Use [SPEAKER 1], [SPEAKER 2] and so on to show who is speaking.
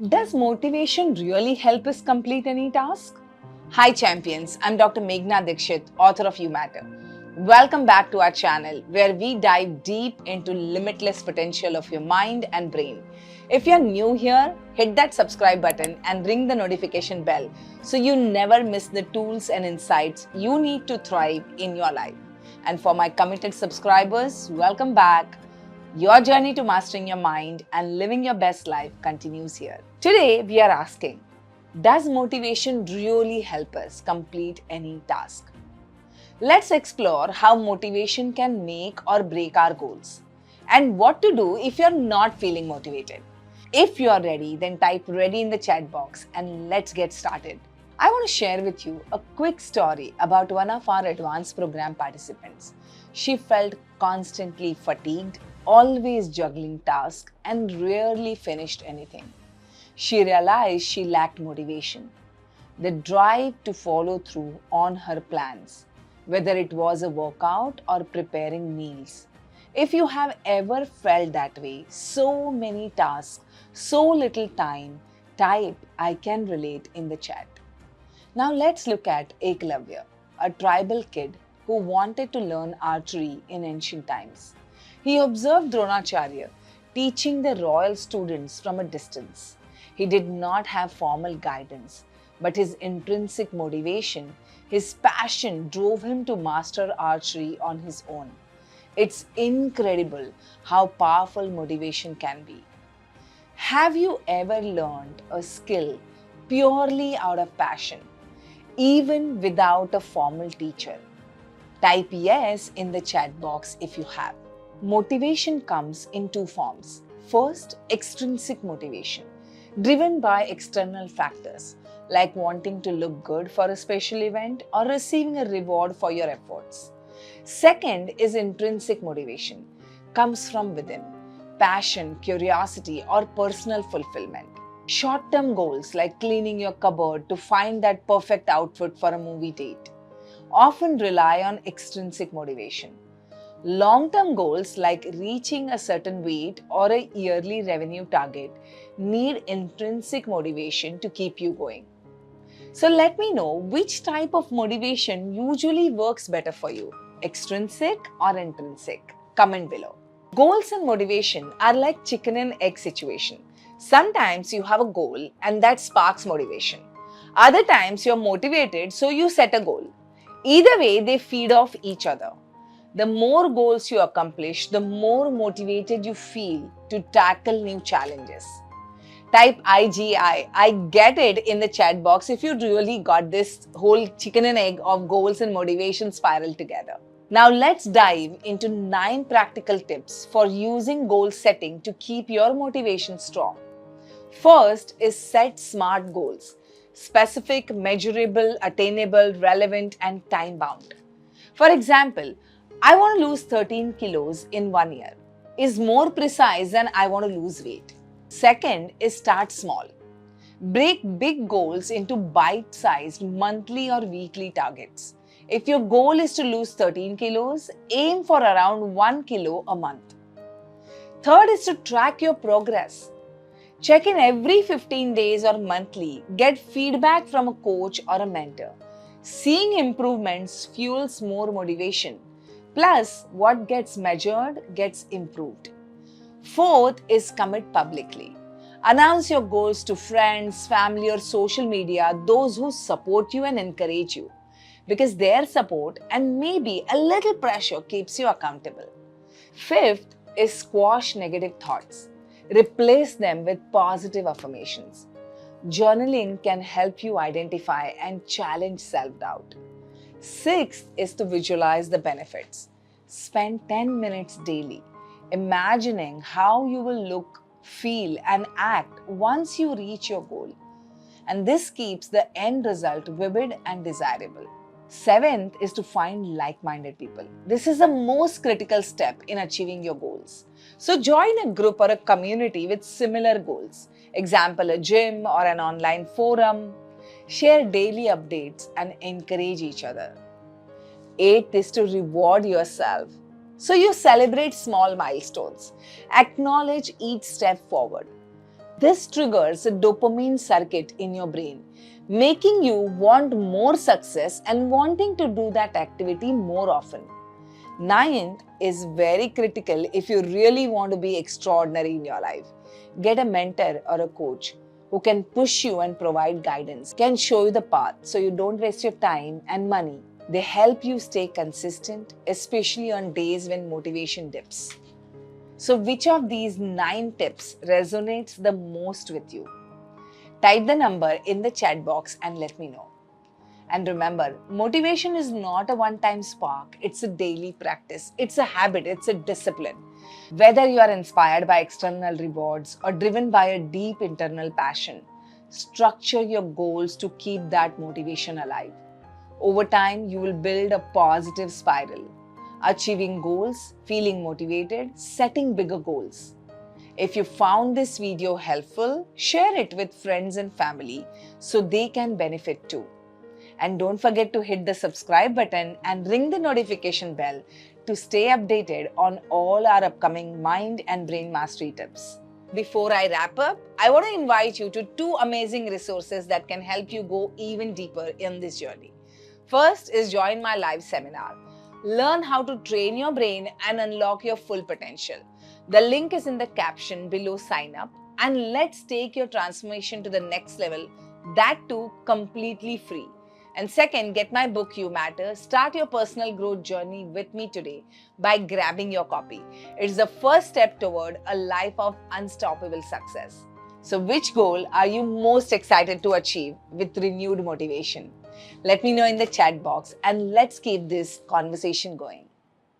[SPEAKER 1] Does motivation really help us complete any task? Hi champions, I'm Dr. Meghna Dikshit, author of You Matter. Welcome back to our channel where we dive deep into limitless potential of your mind and brain. If you're new here, hit that subscribe button and ring the notification bell so you never miss the tools and insights you need to thrive in your life. And for my committed subscribers, welcome back. Your journey to mastering your mind and living your best life continues here. Today, we are asking, does motivation really help us complete any task? Let's explore how motivation can make or break our goals and what to do if you're not feeling motivated. If you're ready, then type ready in the chat box and let's get started. I want to share with you a quick story about one of our advanced program participants. She felt constantly fatigued, always juggling tasks, and rarely finished anything. She realized she lacked motivation, the drive to follow through on her plans, whether it was a workout or preparing meals. If you have ever felt that way, so many tasks, so little time, type I can relate in the chat. Now let's look at Eklavya, a tribal kid who wanted to learn archery in ancient times. He observed Dronacharya teaching the royal students from a distance. He did not have formal guidance, but his intrinsic motivation, his passion drove him to master archery on his own. It's incredible how powerful motivation can be. Have you ever learned a skill purely out of passion, even without a formal teacher? Type yes in the chat box if you have. Motivation comes in two forms. First, extrinsic motivation, driven by external factors like wanting to look good for a special event or receiving a reward for your efforts. Second is intrinsic motivation, comes from within, passion, curiosity, or personal fulfillment. Short-term goals like cleaning your cupboard to find that perfect outfit for a movie date often rely on extrinsic motivation. Long-term goals like reaching a certain weight or a yearly revenue target need intrinsic motivation to keep you going. So let me know which type of motivation usually works better for you, extrinsic or intrinsic. Comment below. Goals and motivation are like chicken and egg situation. Sometimes you have a goal and that sparks motivation. Other times you're motivated so you set a goal. Either way, they feed off each other. The more goals you accomplish, the more motivated you feel to tackle new challenges. Type I get it in the chat box if you really got this whole chicken and egg of goals and motivation spiral together. Now let's dive into 9 practical tips for using goal setting to keep your motivation strong. First is set SMART goals: specific, measurable, attainable, relevant, and time bound. For example, I want to lose 13 kilos in 1 year is more precise than I want to lose weight. Second is start small. Break big goals into bite-sized monthly or weekly targets. If your goal is to lose 13 kilos, aim for around 1 kilo a month. Third is to track your progress. Check in every 15 days or monthly. Get feedback from a coach or a mentor. Seeing improvements fuels more motivation. Plus, what gets measured gets improved. Fourth is commit publicly. Announce your goals to friends, family, or social media, those who support you and encourage you, because their support and maybe a little pressure keeps you accountable. Fifth is squash negative thoughts. Replace them with positive affirmations. Journaling can help you identify and challenge self-doubt. Sixth is to visualize the benefits. Spend 10 minutes daily imagining how you will look, feel, and act once you reach your goal. And this keeps the end result vivid and desirable. Seventh is to find like-minded people. This is the most critical step in achieving your goals. So join a group or a community with similar goals. Example, a gym or an online forum. Share daily updates and encourage each other. Eighth is to reward yourself. So you celebrate small milestones. Acknowledge each step forward. This triggers a dopamine circuit in your brain, making you want more success and wanting to do that activity more often. Ninth is very critical if you really want to be extraordinary in your life. Get a mentor or a coach who can push you and provide guidance, can show you the path so you don't waste your time and money. They help you stay consistent, especially on days when motivation dips. So, which of these 9 tips resonates the most with you? Type the number in the chat box and let me know. And remember, motivation is not a one-time spark, it's a daily practice, it's a habit, it's a discipline. Whether you are inspired by external rewards or driven by a deep internal passion, structure your goals to keep that motivation alive. Over time, you will build a positive spiral, achieving goals, feeling motivated, setting bigger goals. If you found this video helpful, share it with friends and family so they can benefit too. And don't forget to hit the subscribe button and ring the notification bell to stay updated on all our upcoming mind and brain mastery tips. Before I wrap up, I want to invite you to 2 amazing resources that can help you go even deeper in this journey. First is join my live seminar. Learn how to train your brain and unlock your full potential. The link is in the caption below. Sign up and let's take your transformation to the next level, that too completely free. And second, get my book You Matter. Start your personal growth journey with me today by grabbing your copy. It's the first step toward a life of unstoppable success. So which goal are you most excited to achieve with renewed motivation? Let me know in the chat box and let's keep this conversation going.